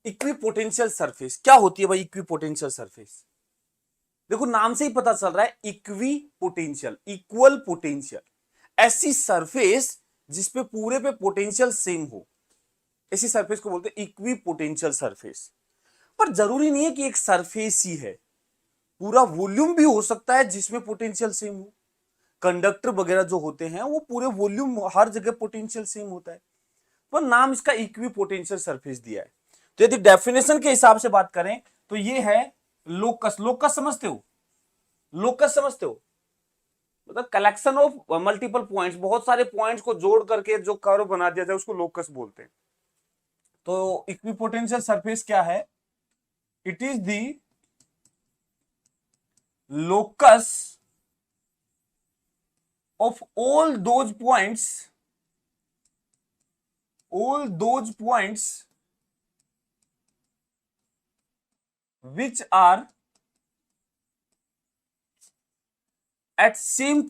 Equipotential surface क्या होती है भाई? इक्विपोटेंशियल सरफेस देखो नाम से ही पता चल रहा है, इक्विपोटेंशियल, इक्वल पोटेंशियल, ऐसी सरफेस जिसपे पूरे पे पोटेंशियल सेम हो, ऐसी सरफेस को बोलते हैं इक्विपोटेंशियल सरफेस। पर जरूरी नहीं है कि एक सरफेस ही है, पूरा वॉल्यूम भी हो सकता है जिसमें पोटेंशियल सेम हो। कंडक्टर वगैरह जो होते हैं वो पूरे वॉल्यूम हर जगह पोटेंशियल सेम होता है, पर नाम इसका इक्विपोटेंशियल सरफेस दिया है। तो यदि डेफिनेशन के हिसाब से बात करें तो ये है लोकस। लोकस समझते हो? लोकस समझते हो? मतलब कलेक्शन ऑफ मल्टीपल पॉइंट्स, बहुत सारे पॉइंट्स को जोड़ करके जो कर्व बना दिया जाए उसको लोकस बोलते हैं। तो इक्विपोटेंशियल सरफेस क्या है? It is the locus of all those points which are at same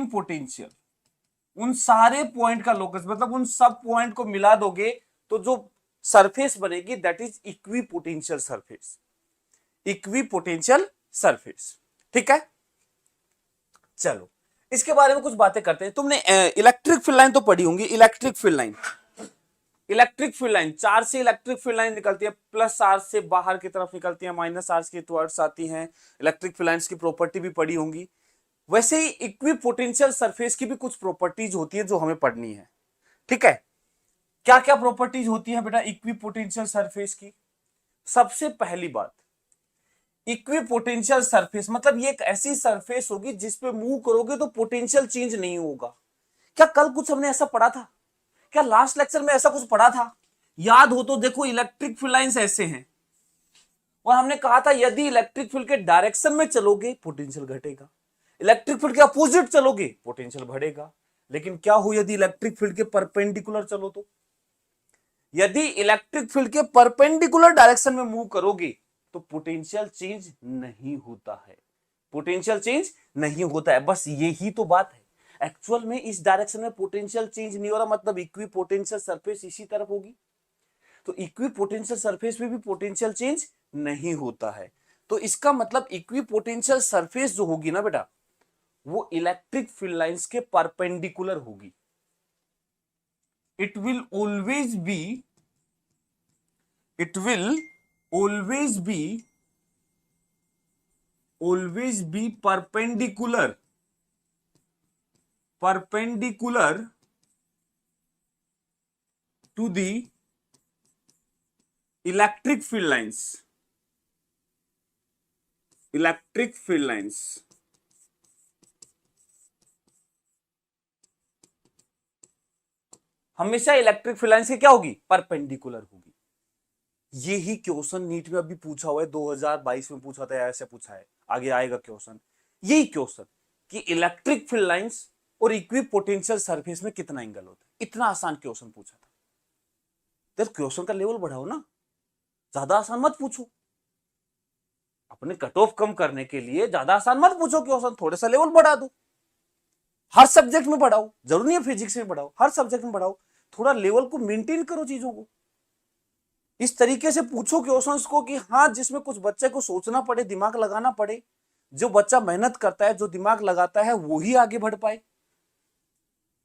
potential, उन सारे पॉइंट का लोकस, मतलब उन सब पॉइंट को मिला दोगे तो जो सरफेस बनेगी that is equipotential surface, equipotential surface. ठीक है, चलो इसके बारे में कुछ बातें करते हैं। तुमने इलेक्ट्रिक फील्ड लाइन तो पढ़ी होंगी। Electric field line, electric field line, charge से इलेक्ट्रिक फील्ड लाइन निकलती है, प्लस चार्ज से बाहर की तरफ निकलती है, माइनस चार्ज की टुवर्ड्स आती हैं। इलेक्ट्रिक फील्ड लाइंस की प्रॉपर्टी भी पढ़ी होंगी। वैसे ही इक्विपोटेंशियल सरफेस की भी कुछ प्रॉपर्टीज होती है जो हमें पढ़नी है। ठीक है, क्या क्या प्रॉपर्टीज होती है बेटा इक्विपोटेंशियल सरफेस की? सबसे पहली बात, इक्विपोटेंशियल सरफेस मतलब ये एक ऐसी सरफेस होगी जिसपे मूव करोगे तो पोटेंशियल चेंज नहीं होगा। क्या कल कुछ हमने ऐसा पढ़ा था? क्या लास्ट लेक्चर में ऐसा कुछ पढ़ा था? याद हो तो देखो, इलेक्ट्रिक फील्ड लाइंस ऐसे हैं और हमने कहा था यदि इलेक्ट्रिक फील्ड के डायरेक्शन में चलोगे पोटेंशियल घटेगा, इलेक्ट्रिक फील्ड के अपोजिट चलोगे पोटेंशियल बढ़ेगा। लेकिन क्या हो यदि इलेक्ट्रिक फील्ड के परपेंडिकुलर चलो तो? यदि इलेक्ट्रिक फील्ड के परपेंडिकुलर डायरेक्शन में मूव करोगे तो पोटेंशियल चेंज नहीं होता है, पोटेंशियल चेंज नहीं होता है। बस यही तो बात है। एक्चुअल में इस डायरेक्शन में पोटेंशियल चेंज नहीं हो रहा, मतलब इक्विपोटेंशियल सरफेस इसी तरफ होगी, तो इक्विपोटेंशियल सरफेस में भी पोटेंशियल चेंज नहीं होता है। तो इसका मतलब इक्विपोटेंशियल सरफेस जो होगी ना बेटा, वो इलेक्ट्रिक फील्ड लाइंस के परपेंडिकुलर होगी। It will always B perpendicular to the electric field lines, हमेशा इलेक्ट्रिक फील्ड लाइंस की क्या होगी? परपेंडिकुलर होगी। यही क्वेश्चन नीट में अभी पूछा हुआ है, 2022 में पूछा था, ऐसे पूछा है, आगे आएगा क्वेश्चन। यही क्वेश्चन कि इलेक्ट्रिक फील्ड लाइंस और इक्विपोटेंशियल सरफेस में कितना एंगल होता है, इतना आसान क्वेश्चन पूछा था। यार क्वेश्चन का लेवल बढ़ाओ ना, ज्यादा आसान मत पूछो। अपने कट ऑफ कम करने के लिए ज्यादा आसान मत पूछो क्वेश्चन, थोड़ा सा लेवल बढ़ा दो। हर सब्जेक्ट में बढ़ाओ, जरूरी नहीं है फिजिक्स में बढ़ाओ, हर सब्जेक्ट में बढ़ाओ, थोड़ा लेवल को मेंटेन करो चीजों को। इस तरीके से पूछो क्वेश्चंस को कि हाँ, जिसमें कुछ बच्चे को सोचना पड़े, दिमाग लगाना पड़े। जो बच्चा मेहनत करता है, जो दिमाग लगाता है, वो ही आगे बढ़ पाए।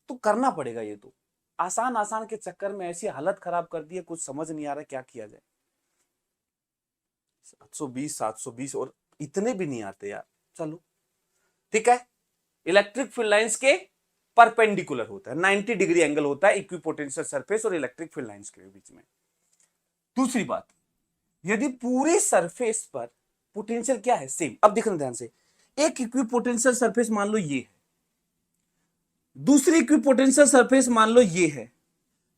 तो करना पड़ेगा ये। तो आसान आसान के चक्कर में ऐसी हालत खराब कर दी है, कुछ समझ नहीं आ रहा क्या किया जाए। 720 और इतने भी नहीं आते यार। चलो ठीक है, इलेक्ट्रिक फील्ड लाइंस के परपेंडिकुलर होता है, 90 डिग्री एंगल होता है इक्विपोटेंशियल सरफेस और इलेक्ट्रिक फील्ड लाइंस के बीच में। दूसरी बात, यदि पूरी सरफेस पर पोटेंशियल क्या है? सेम। अब देखना ध्यान से, एक इक्विपोटेंशियल सरफेस मान लो ये है, दूसरी इक्विपोटेंशियल सरफेस मान लो ये है,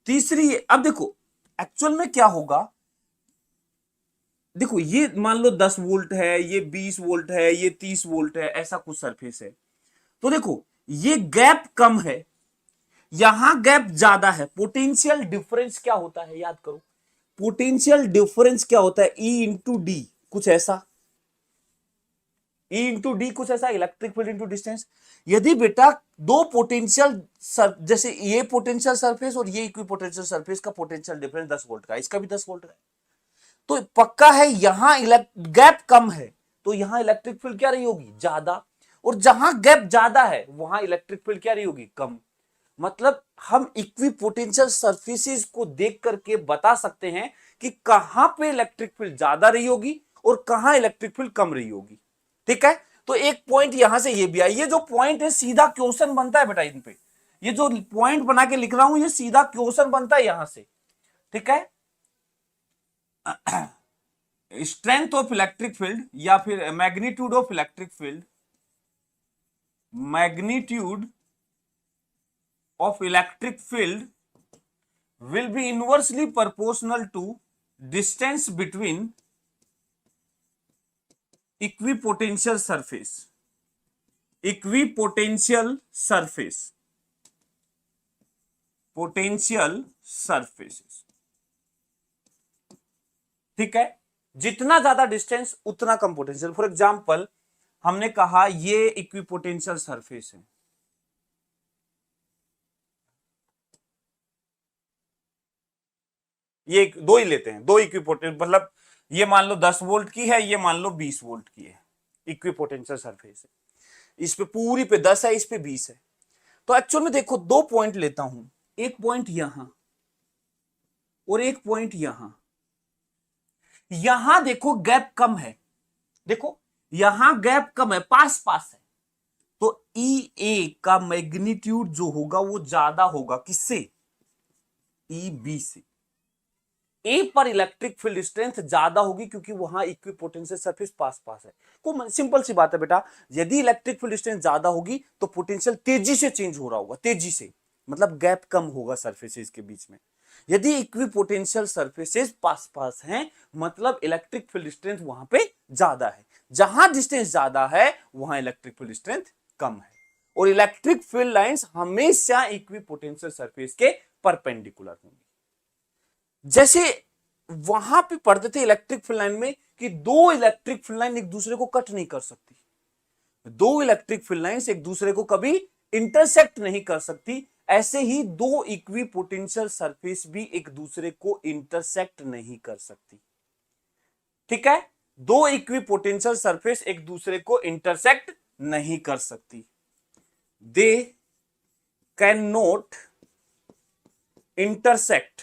तीसरी ये। अब देखो एक्चुअल में क्या होगा, देखो ये मान लो 10 वोल्ट है, ये 20 वोल्ट है, ये 30 वोल्ट है, ऐसा कुछ सरफेस है। तो देखो ये गैप कम है, यहां गैप ज्यादा है। पोटेंशियल डिफरेंस क्या होता है याद करो, पोटेंशियल डिफरेंस क्या होता है? E इंटू डी, कुछ ऐसा। E इंटू डी कुछ ऐसा, इलेक्ट्रिक फील्ड इंटू डिस्टेंस। यदि बेटा दो पोटेंशियल जैसे ये पोटेंशियल सरफेस और ये इक्वी पोटेंशियल सरफेस का पोटेंशियल डिफरेंस 10 वोल्ट का, इसका भी 10 वोल्ट का है, तो पक्का है यहां गैप कम है, तो यहां इलेक्ट्रिक फील्ड क्या रही होगी, ज्यादा, और जहां गैप ज्यादा है वहां इलेक्ट्रिक फील्ड क्या रही होगी, कम। मतलब हम इक्वी पोटेंशियल सरफेसेस को देख करके बता सकते हैं कि कहां पे इलेक्ट्रिक फील्ड ज्यादा रही होगी और कहां इलेक्ट्रिक फील्ड कम रही होगी। ठीक है, तो एक पॉइंट यहां से ये भी आया, ये जो पॉइंट है सीधा क्वेश्चन बनता है बेटा इन पे, ये जो पॉइंट बना के लिख रहा हूं ये सीधा क्वेश्चन बनता है यहां से। ठीक है, स्ट्रेंथ ऑफ इलेक्ट्रिक फील्ड या फिर magnitude of electric field, magnitude of electric field will be inversely proportional to distance between equipotential surface, equipotential surface, potential surfaces। ठीक है, जितना ज्यादा डिस्टेंस उतना कम पोटेंशियल। फॉर एग्जांपल हमने कहा ये इक्विपोटेंशियल सरफेस है, ये दो ही लेते हैं, दो इक्विपोटेंशियल, मतलब ये मान लो 10 वोल्ट की है, ये मान लो 20 वोल्ट की है, इक्विपोटेंशियल सरफेस है, इस पे पूरी पे 10 है, इस पे 20 है। तो एक्चुअल में देखो दो पॉइंट लेता हूं, एक पॉइंट यहां और एक पॉइंट यहां। यहां देखो गैप कम है, देखो यहां गैप कम है, पास पास है, तो ई ए का मैग्नीट्यूड जो होगा वो ज्यादा होगा किससे, ई बी से। ए पर इलेक्ट्रिक फील्ड स्ट्रेंथ ज्यादा होगी क्योंकि वहां इक्विपोटेंशियल सरफेस पास पास है। को सिंपल सी बात है बेटा, यदि इलेक्ट्रिक फील्ड स्ट्रेंथ ज्यादा होगी तो पोटेंशियल तेजी से चेंज हो रहा होगा, तेजी से, मतलब गैप कम होगा सरफेसेस के बीच में। यदि इक्विपोटेंशियल सरफेसेस पास पास हैं मतलब इलेक्ट्रिक फील्ड स्ट्रेंथ वहां पे ज्यादा है, जहां डिस्टेंस ज्यादा है वहां इलेक्ट्रिक फील्ड स्ट्रेंथ कम है। और इलेक्ट्रिक फील्ड लाइंस हमेशा इक्विपोटेंशियल सरफेस के परपेंडिकुलर होंगी। जैसे वहां पे पढ़ते थे इलेक्ट्रिक फील्ड लाइन में कि दो इलेक्ट्रिक फील्ड लाइन एक दूसरे को कट नहीं कर सकती, दो इलेक्ट्रिक फील्ड लाइंस एक दूसरे को कभी इंटरसेक्ट नहीं कर सकती, ऐसे ही दो इक्विपोटेंशियल सरफेस भी एक दूसरे को इंटरसेक्ट नहीं कर सकती। ठीक है, दो इक्विपोटेंशियल सरफेस एक दूसरे को इंटरसेक्ट नहीं कर सकती, they can not intersect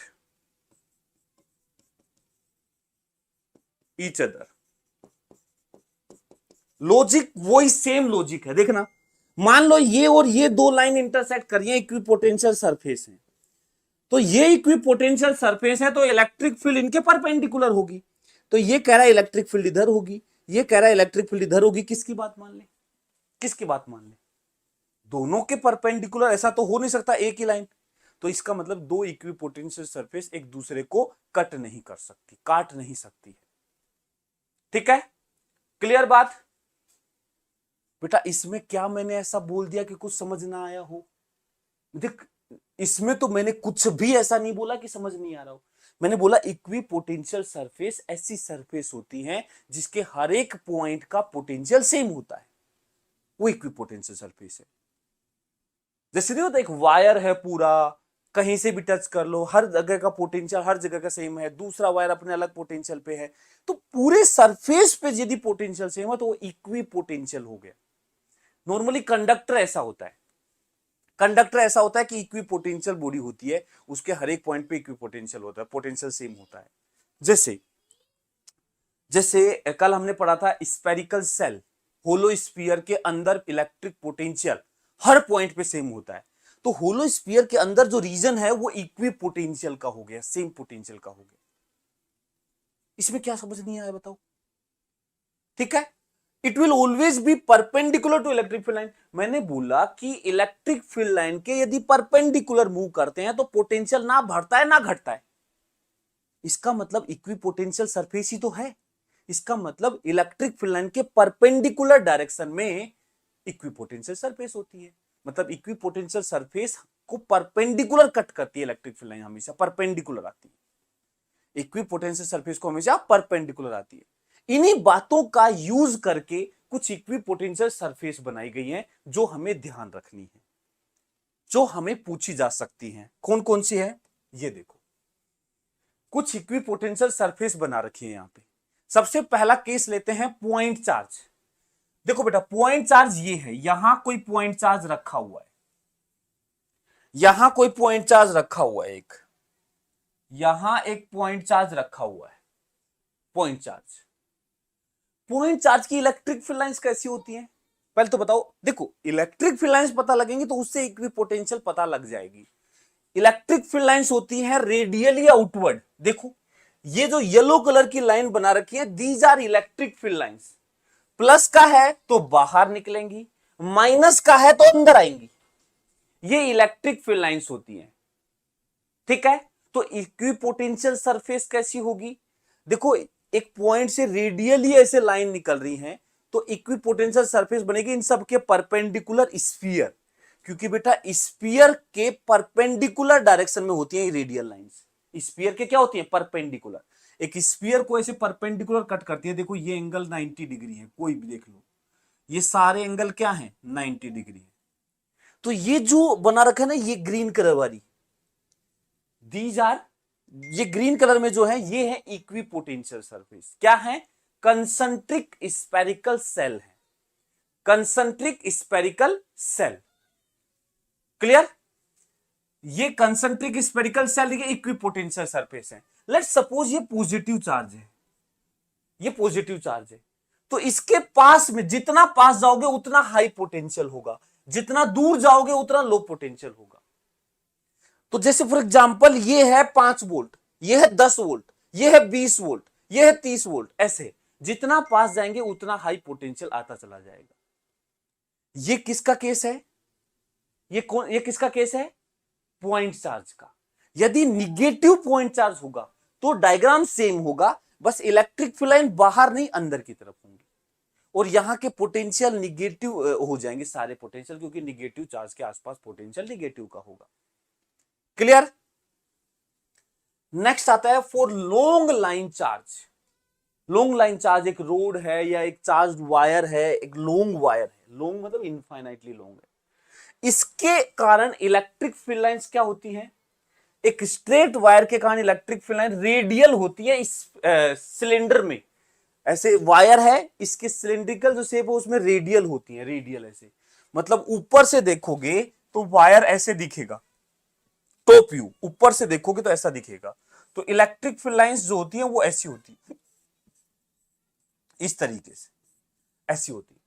each other. Logic वही सेम लॉजिक है, देखना मान लो ये और ये दो लाइन इंटरसेक्ट कर रही है, इक्विपोटेंशियल सरफेस है, तो ये इक्विपोटेंशियल सरफेस है तो इलेक्ट्रिक फील्ड इनके परपेंडिकुलर होगी। तो ये कह रहा है इलेक्ट्रिक फील्ड इधर होगी, ये कह रहा है इलेक्ट्रिक फील्ड इधर होगी, किसकी बात मान ले, किसकी बात मान ले, दोनों के परपेंडिकुलर, ऐसा तो हो नहीं सकता एक ही लाइन। तो इसका मतलब दो इक्विपोटेंशियल सरफेस एक दूसरे को कट नहीं कर सकती, काट नहीं सकती है। ठीक है, क्लियर बात बेटा। इसमें क्या मैंने ऐसा बोल दिया कि कुछ समझ ना आया हो, देख इसमें तो मैंने कुछ भी ऐसा नहीं बोला कि समझ नहीं आ रहा हो। मैंने बोला इक्विपोटेंशियल सरफेस ऐसी सरफेस होती है जिसके हर एक पॉइंट का पोटेंशियल सेम होता है, वो इक्विपोटेंशियल सरफेस है। जैसे नहीं होता एक वायर है पूरा, कहीं से भी टच कर लो, हर जगह का पोटेंशियल हर जगह का सेम है, दूसरा वायर अपने अलग पोटेंशियल पे है, तो पूरे सरफेस पे यदि पोटेंशियल सेम है तो वो इक्विपोटेंशियल हो गया। नॉर्मली कंडक्टर ऐसा होता है, कंडक्टर ऐसा होता है कि इक्विपोटेंशियल बॉडी होती है, उसके हर एक पॉइंट पे इक्विपोटेंशियल होता है, पोटेंशियल सेम होता है। जैसे जैसे कल हमने पढ़ा था स्फेरिकल सेल, होलो स्फीयर के अंदर इलेक्ट्रिक पोटेंशियल हर पॉइंट पे सेम होता है, तो होलो स्फीयर के अंदर जो रीजन है वो इक्विपोटेंशियल का हो गया, सेम पोटेंशियल का हो गया। इसमें क्या समझ नहीं आया बताओ। ठीक है, it will always be perpendicular to electric field line. मैंने बोला कि इलेक्ट्रिक फील्ड लाइन के यदि परपेंडिकुलर मूव करते हैं तो पोटेंशियल ना बढ़ता है ना घटता है, इसका मतलब इक्विपोटेंशियल सरफेस ही तो है, इसका मतलब इलेक्ट्रिक फील्ड लाइन के परपेंडिकुलर डायरेक्शन में इक्विपोटेंशियल सरफेस होती है। मतलब इक्विपोटेंशियल सरफेस को परपेंडिकुलर कट करती है इलेक्ट्रिक फील्ड लाइन, हमेशा परपेंडिकुलर आती है, इक्विपोटेंशियल सरफेस को हमेशा परपेंडिकुलर आती है। इन्हीं बातों का यूज करके कुछ इक्विपोटेंशियल सरफेस बनाई गई हैं जो हमें ध्यान रखनी है, जो हमें पूछी जा सकती हैं। कौन कौन सी है ये देखो, कुछ इक्विपोटेंशियल सरफेस बना रखी है यहां पे। सबसे पहला केस लेते हैं पॉइंट चार्ज। देखो बेटा पॉइंट चार्ज ये है, यहां कोई पॉइंट चार्ज रखा हुआ है, यहां कोई पॉइंट चार्ज रखा हुआ है, एक यहां एक पॉइंट चार्ज रखा हुआ है। पॉइंट चार्ज, पॉइंट चार्ज की इलेक्ट्रिक फील्ड लाइंस कैसी होती हैं पहले तो बताओ। देखो इलेक्ट्रिक फील्ड लाइंस पता लगेंगी तो उससे इक्विपोटेंशियल पता लग जाएगी। इलेक्ट्रिक फील्ड लाइंस होती हैं रेडियली आउटवर्ड। देखो ये जो येलो कलर की लाइन बना रखी है, these are electric field lines. Plus का है तो बाहर निकलेंगी, माइनस का है तो अंदर आएंगी। ये इलेक्ट्रिक फील्ड लाइंस होती हैं, ठीक है। तो इक्विपोटेंशियल सरफेस कैसी होगी, देखो एक पॉइंट से रेडियली ऐसे लाइन निकल रही है तो इक्विपोटेंशियल सरफेस बनेगी इन सब के परपेंडिकुलर स्फीयर, क्योंकि बेटा स्फीयर के परपेंडिकुलर डायरेक्शन में होती है रेडियल लाइंस। स्फीयर के क्या होती है, परपेंडिकुलर। एक स्फीयर को ऐसे परपेंडिकुलर कट करती है। देखो ये एंगल 90 डिग्री है, कोई भी देख लो, ये सारे एंगल क्या है 90 डिग्री है। तो ये जो बना रखा है ना, ये ग्रीन कलर वाली, दीज आर, ये ग्रीन कलर में जो है ये है इक्विपोटेंशियल सरफेस। क्या है, कंसंट्रिक स्फेरिकल सेल है, कंसंट्रिक स्फेरिकल सेल। क्लियर, ये कंसंट्रिक स्फेरिकल सेल ये इक्विपोटेंशियल सरफेस है। लेट्स सपोज ये पॉजिटिव चार्ज है, ये पॉजिटिव चार्ज है, तो इसके पास में जितना पास जाओगे उतना हाई पोटेंशियल होगा, जितना दूर जाओगे उतना लो पोटेंशियल होगा। तो जैसे फॉर एग्जांपल ये है 5 वोल्ट, ये है 10 वोल्ट, ये है 20 वोल्ट, ये है 30 वोल्ट, ऐसे जितना पास जाएंगे उतना हाई पोटेंशियल आता चला जाएगा। ये किसका केस है, ये किसका केस है, पॉइंट चार्ज का। यदि निगेटिव पॉइंट चार्ज होगा तो डायग्राम सेम होगा, बस इलेक्ट्रिक फील्ड लाइन बाहर नहीं अंदर की तरफ होंगी, और यहां के पोटेंशियल निगेटिव हो जाएंगे सारे पोटेंशियल, क्योंकि निगेटिव चार्ज के आसपास पोटेंशियल निगेटिव का होगा। क्लियर। नेक्स्ट आता है for long line charge. Long line charge एक रोड है या एक चार्ज वायर है, एक लॉन्ग वायर है, लॉन्ग मतलब इनफाइनाइटली लॉन्ग है। इसके कारण इलेक्ट्रिक फील्ड लाइंस क्या होती हैं, एक स्ट्रेट वायर के कारण इलेक्ट्रिक फील्ड लाइन रेडियल होती है। इस सिलेंडर में ऐसे वायर है, इसके सिलिंड्रिकल जो शेप है उसमें रेडियल होती है, रेडियल ऐसे, मतलब ऊपर से देखोगे तो वायर ऐसे दिखेगा, टॉप व्यू ऊपर से देखोगे तो ऐसा दिखेगा। तो इलेक्ट्रिक फील्ड लाइंस जो होती हैं वो ऐसी होती है, इस तरीके से ऐसी होती है।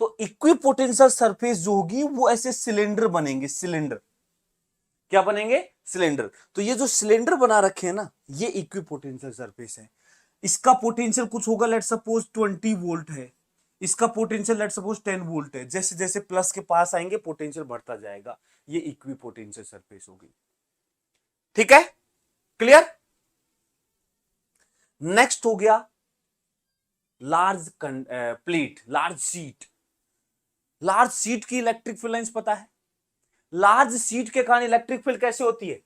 तो इक्विपोटेंशियल सरफेस जो होगी वो ऐसे सिलेंडर बनेंगे, सिलेंडर क्या बनेंगे, सिलेंडर। तो ये जो सिलेंडर बना रखे हैं ना, ये इक्विपोटेंशियल सरफेस है। इसका पोटेंशियल कुछ होगा, लेट सपोज 20 वोल्ट है, इसका पोटेंशियल लेट सपोज 10 वोल्ट है। जैसे जैसे प्लस के पास आएंगे पोटेंशियल बढ़ता जाएगा, ये इक्विपोटेंशियल सरफेस होगी। ठीक है, क्लियर। नेक्स्ट हो गया large plate, large sheet. Large sheet की इलेक्ट्रिक फील्ड लाइंस पता है। लार्ज शीट के कारण इलेक्ट्रिक फील्ड कैसे होती है,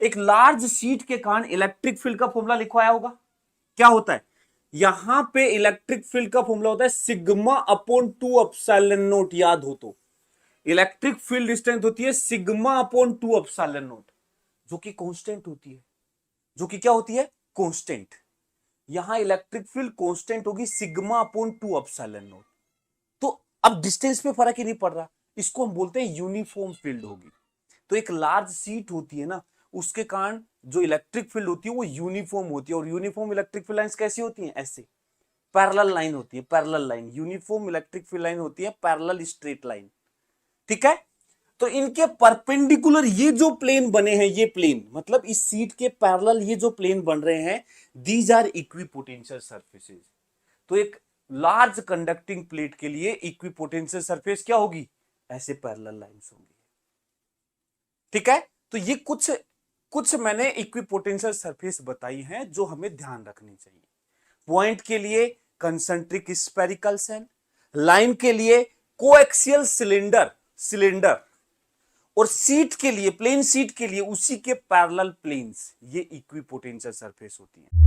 एक लार्ज शीट के कारण इलेक्ट्रिक फील्ड का फॉर्मूला लिखवाया होगा, क्या होता है, यहां पे इलेक्ट्रिक फील्ड का फॉर्मूला होता है सिग्मा अपॉन 2 एप्सिलॉन नॉट। याद हो तो इलेक्ट्रिक फील्ड स्ट्रेंथ होती है सिग्मा अपॉन 2 एप्सिलॉन नॉट, जो कि कांस्टेंट होती है, जो कि क्या होती है, कांस्टेंट। यहां इलेक्ट्रिक फील्ड कांस्टेंट होगी सिग्मा अपॉन 2 एप्सिलॉन नॉट। तो अब डिस्टेंस पे फर्क ही नहीं पड़ रहा, इसको हम बोलते हैं यूनिफॉर्म फील्ड होगी। तो एक लार्ज शीट होती है ना, उसके कारण जो इलेक्ट्रिक फील्ड होती है वो यूनिफॉर्म होती है। और यूनिफॉर्म इलेक्ट्रिक फील्ड लाइंस कैसी होती हैं, ऐसे पैरेलल लाइन होती है, parallel line. Uniform electric field line होती है पैरेलल स्ट्रेट लाइन। ठीक है, तो इनके परपेंडिकुलर ये जो प्लेन बने हैं, ये प्लेन मतलब इस शीट के पैरेलल ये जो प्लेन बन रहे हैं, दीज आर इक्विपोटेंशियल सरफेसेस। तो एक लार्ज कंडक्टिंग प्लेट के लिए इक्विपोटेंशियल सरफेस क्या होगी, ऐसे पैरेलल लाइंस होंगी। ठीक है, तो ये कुछ मैंने इक्विपोटेंशियल सरफेस बताई हैं जो हमें ध्यान रखनी चाहिए। पॉइंट के लिए कंसंट्रिक स्फेरिकल सेल, लाइन के लिए कोएक्सियल सिलेंडर, और सीट के लिए, प्लेन सीट के लिए उसी के पैरेलल प्लेन्स, ये इक्विपोटेंशियल सरफेस होती हैं।